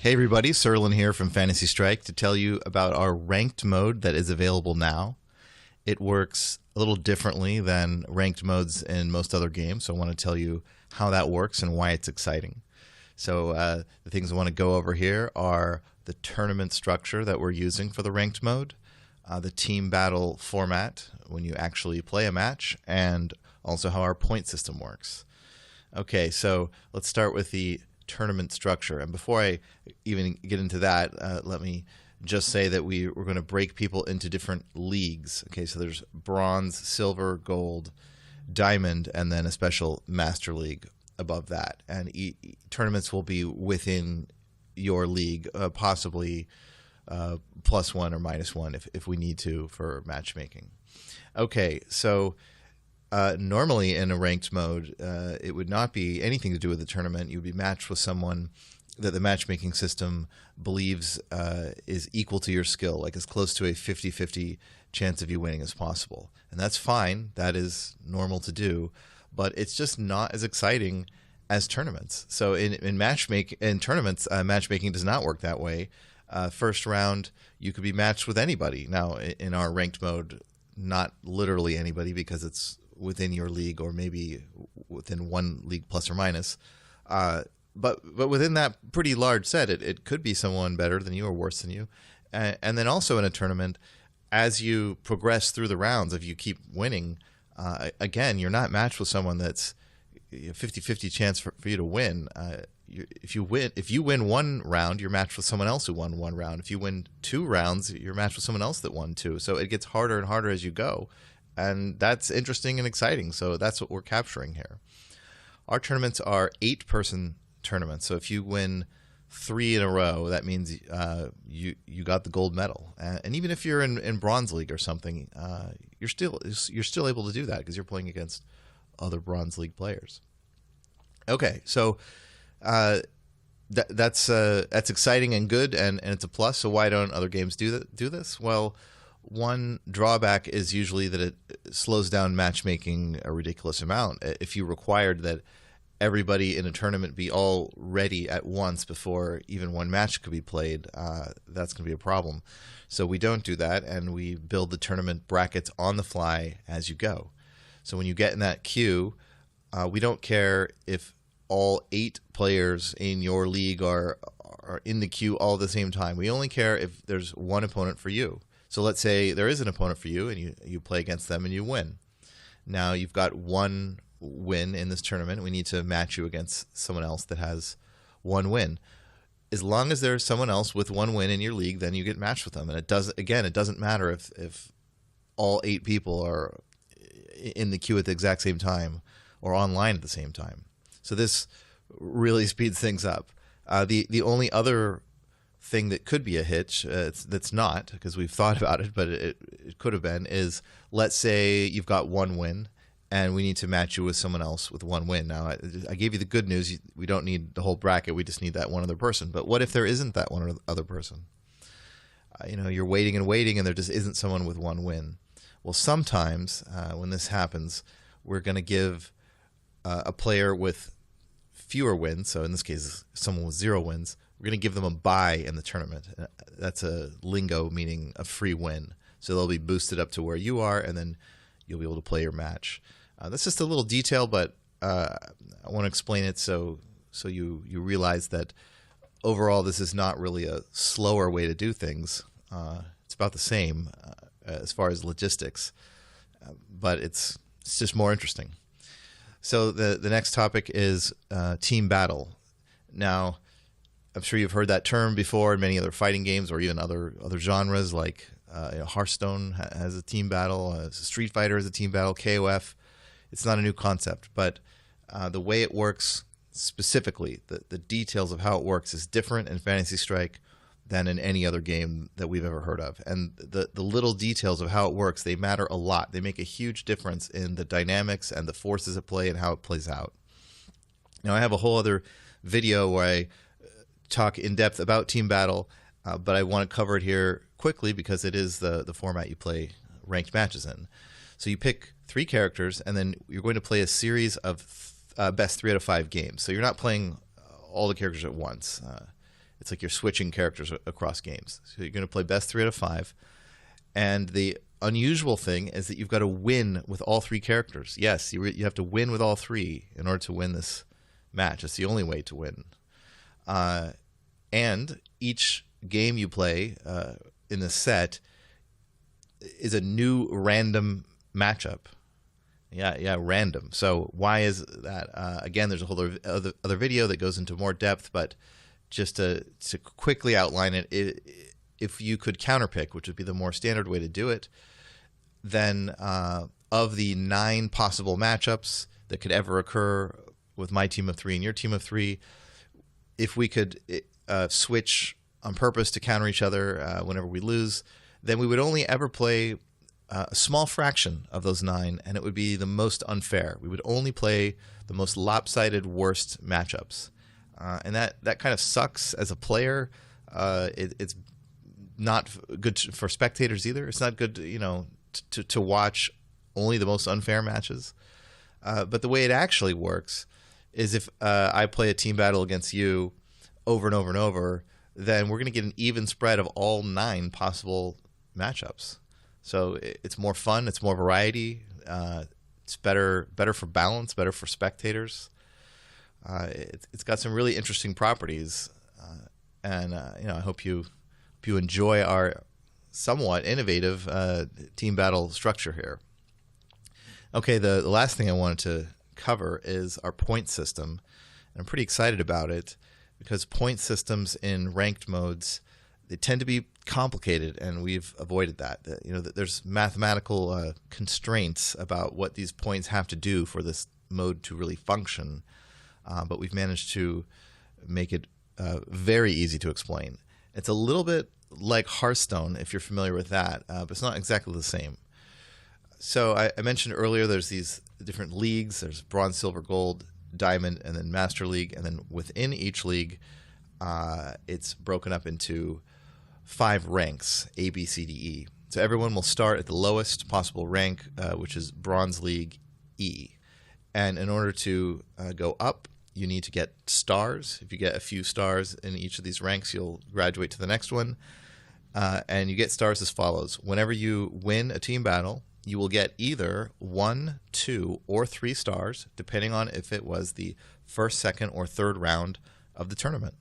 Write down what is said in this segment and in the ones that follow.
Hey everybody, Sirlin here from Fantasy Strike to tell you about our ranked mode that is available now. It works a little differently than ranked modes in most other games, so I want to tell you how that works and why it's exciting. So the things I want to go over here are the tournament structure that we're using for the ranked mode, the team battle format when you actually play a match, and also how our point system works. Okay, so let's start with the tournament structure. And before I even get into that, let me just say that we're going to break people into different leagues. Okay, so there's bronze, silver, gold, diamond, and then a special master league above that. And tournaments will be within your league, possibly +1 or -1 if we need to for matchmaking. Okay, so normally in a ranked mode, it would not be anything to do with the tournament. You would be matched with someone that the matchmaking system believes is equal to your skill, like as close to a 50-50 chance of you winning as possible. And that's fine. That is normal to do, but it's just not as exciting as tournaments. So in tournaments, matchmaking does not work that way. First round, you could be matched with anybody. Now, in our ranked mode, not literally anybody because it's within your league or maybe within one league plus or minus. But within that pretty large set, it could be someone better than you or worse than you. And then also in a tournament, as you progress through the rounds, if you keep winning, again, you're not matched with someone that's 50-50 chance for you to win. If you win one round, you're matched with someone else who won one round. If you win 2 rounds, you're matched with someone else that won 2. So it gets harder and harder as you go. And that's interesting and exciting. So that's what we're capturing here. Our tournaments are 8-person tournaments. So if you win 3 in a row, that means you got the gold medal. And even if you're in bronze league or something, you're still able to do that because you're playing against other bronze league players. Okay, so that's exciting and good, and it's a plus. So why don't other games do this? Well, one drawback is usually that it slows down matchmaking a ridiculous amount. If you required that everybody in a tournament be all ready at once before even one match could be played, that's going to be a problem. So we don't do that, and we build the tournament brackets on the fly as you go. So when you get in that queue, we don't care if all 8 players in your league are in the queue all at the same time. We only care if there's one opponent for you. So let's say there is an opponent for you, and you play against them and you win. Now you've got 1 win in this tournament. We need to match you against someone else that has 1 win. As long as there's someone else with 1 win in your league, then you get matched with them. And it doesn't matter if all 8 people are in the queue at the exact same time or online at the same time. So this really speeds things up. The only other thing that could be a hitch, that's not, because we've thought about it, but it could have been, is let's say you've got 1 win and we need to match you with someone else with 1 win. Now, I gave you the good news. We don't need the whole bracket. We just need that one other person. But what if there isn't that one other person? You're waiting and waiting and there just isn't someone with 1 win. Well, sometimes when this happens, we're going to give a player with fewer wins, so in this case, someone with 0 wins, we're going to give them a bye in the tournament. That's a lingo meaning a free win. So they'll be boosted up to where you are, and then you'll be able to play your match. That's just a little detail, but I want to explain it so you realize that overall this is not really a slower way to do things. It's about the same as far as logistics, but it's just more interesting. So the next topic is team battle. Now, I'm sure you've heard that term before in many other fighting games or even other genres, like Hearthstone has a team battle, Street Fighter has a team battle, KOF. It's not a new concept, but the way it works specifically, the details of how it works is different in Fantasy Strike than in any other game that we've ever heard of. And the little details of how it works, they matter a lot. They make a huge difference in the dynamics and the forces at play and how it plays out. Now, I have a whole other video where I talk in depth about team battle, but I want to cover it here quickly because it is the format you play ranked matches in. So you pick 3 characters, and then you're going to play a series of best 3 out of 5 games. So you're not playing all the characters at once. It's like you're switching characters across games. So you're going to play best 3 out of 5. And the unusual thing is that you've got to win with all 3 characters. Yes, you have to win with all 3 in order to win this match. It's the only way to win. And each game you play in the set is a new random matchup. Yeah, random. So why is that? Again, there's a whole other video that goes into more depth, but just to quickly outline it, if you could counterpick, which would be the more standard way to do it, then of the 9 possible matchups that could ever occur with my team of 3 and your team of 3, if we could switch on purpose to counter each other whenever we lose, then we would only ever play a small fraction of those 9, and it would be the most unfair. We would only play the most lopsided, worst matchups. And that kind of sucks as a player. It's not good for spectators either. It's not good, to watch only the most unfair matches. But the way it actually works is if I play a team battle against you over and over and over, then we're going to get an even spread of all 9 possible matchups. So it's more fun. It's more variety. It's better for balance, better for spectators. It's got some really interesting properties, and I hope you enjoy our somewhat innovative team battle structure here. Okay, the last thing I wanted to cover is our point system. And I'm pretty excited about it because point systems in ranked modes, they tend to be complicated, and we've avoided that. There's mathematical constraints about what these points have to do for this mode to really function. But we've managed to make it very easy to explain. It's a little bit like Hearthstone, if you're familiar with that, but it's not exactly the same. So I mentioned earlier there's these different leagues. There's Bronze, Silver, Gold, Diamond, and then Master League. And then within each league, it's broken up into 5 ranks, A, B, C, D, E. So everyone will start at the lowest possible rank, which is Bronze League E. And in order to go up, you need to get stars. If you get a few stars in each of these ranks, you'll graduate to the next one. And you get stars as follows. Whenever you win a team battle, you will get either 1, 2, or 3 stars, depending on if it was the first, second, or third round of the tournament.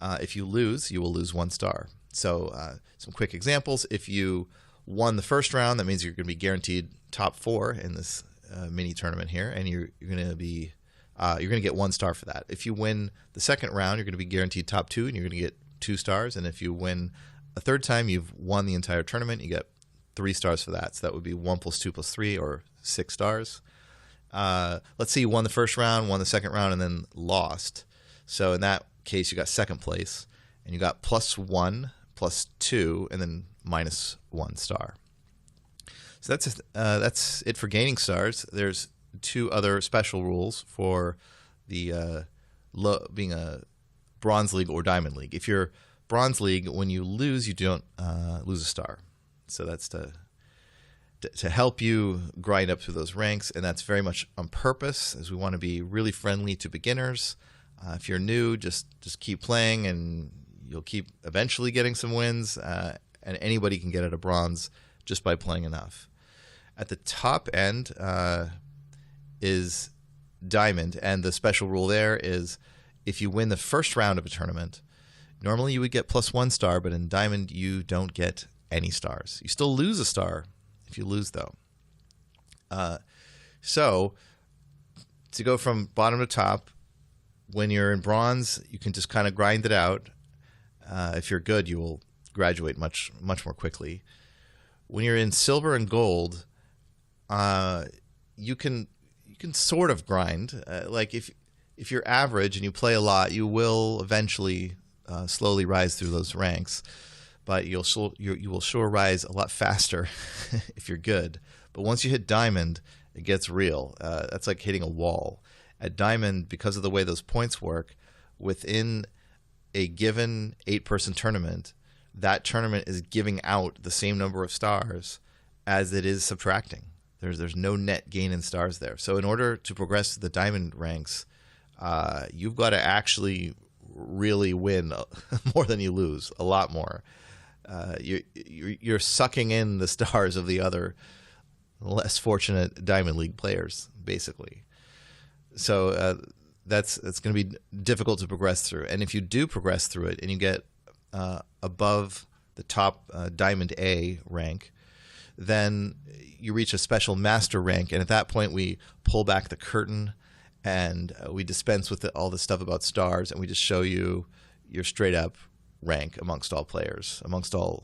If you lose, you will lose 1 star. So some quick examples. If you won the first round, that means you're going to be guaranteed top 4 in this mini tournament here, and you're going to get 1 star for that. If you win the second round, you're going to be guaranteed top 2, and you're going to get 2 stars. And if you win a third time, you've won the entire tournament, you get 3 stars for that. So that would be 1 + 2 + 3, or 6 stars. Let's say you won the first round, won the second round, and then lost. So in that case, you got second place, and you got +1, +2, and then -1 star. So that's it for gaining stars. There's 2 other special rules for the being a Bronze League or Diamond League. If you're Bronze League, when you lose, you don't lose a star. So that's to help you grind up through those ranks, and that's very much on purpose, as we want to be really friendly to beginners. If you're new, just keep playing, and you'll keep eventually getting some wins. And anybody can get at a bronze just by playing enough. At the top end is Diamond, and the special rule there is if you win the first round of a tournament, normally you would get +1 star, but in Diamond you don't get any stars. You still lose a star if you lose, though. So to go from bottom to top, when you're in Bronze, you can just kind of grind it out. If you're good, you will graduate much more quickly. When you're in Silver and Gold, you can sort of grind. Like if you're average and you play a lot, you will eventually slowly rise through those ranks. But you will sure rise a lot faster if you're good. But once you hit Diamond, it gets real. That's like hitting a wall. At Diamond, because of the way those points work, within a given 8-person tournament, that tournament is giving out the same number of stars as it is subtracting. There's no net gain in stars there. So in order to progress to the Diamond ranks, you've got to actually really win more than you lose, a lot more. You're sucking in the stars of the other less fortunate Diamond League players, basically. So that's going to be difficult to progress through. And if you do progress through it and you get above the top Diamond A rank, then you reach a special master rank. And at that point, we pull back the curtain and we dispense with all the stuff about stars, and we just show you your straight up rank amongst all players, amongst all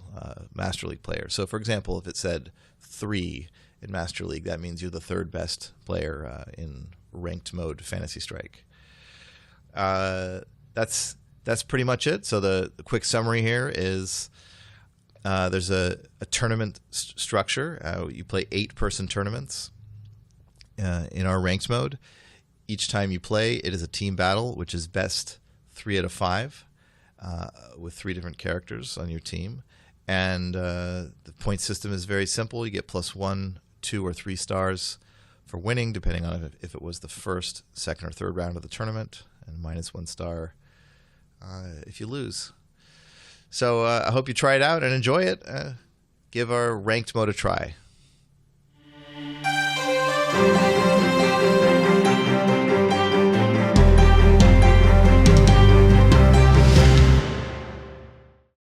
Master League players. So, for example, if it said 3 in Master League, that means you're the third best player in ranked mode Fantasy Strike. That's pretty much it. So the quick summary here is there's a tournament structure. You play 8-person tournaments in our ranked mode. Each time you play, it is a team battle, which is best 3 out of 5 with 3 different characters on your team. And the point system is very simple. You get +1, 2, or 3 stars for winning, depending on if it was the first, second, or third round of the tournament, and -1 star if you lose. So I hope you try it out and enjoy it. Give our ranked mode a try.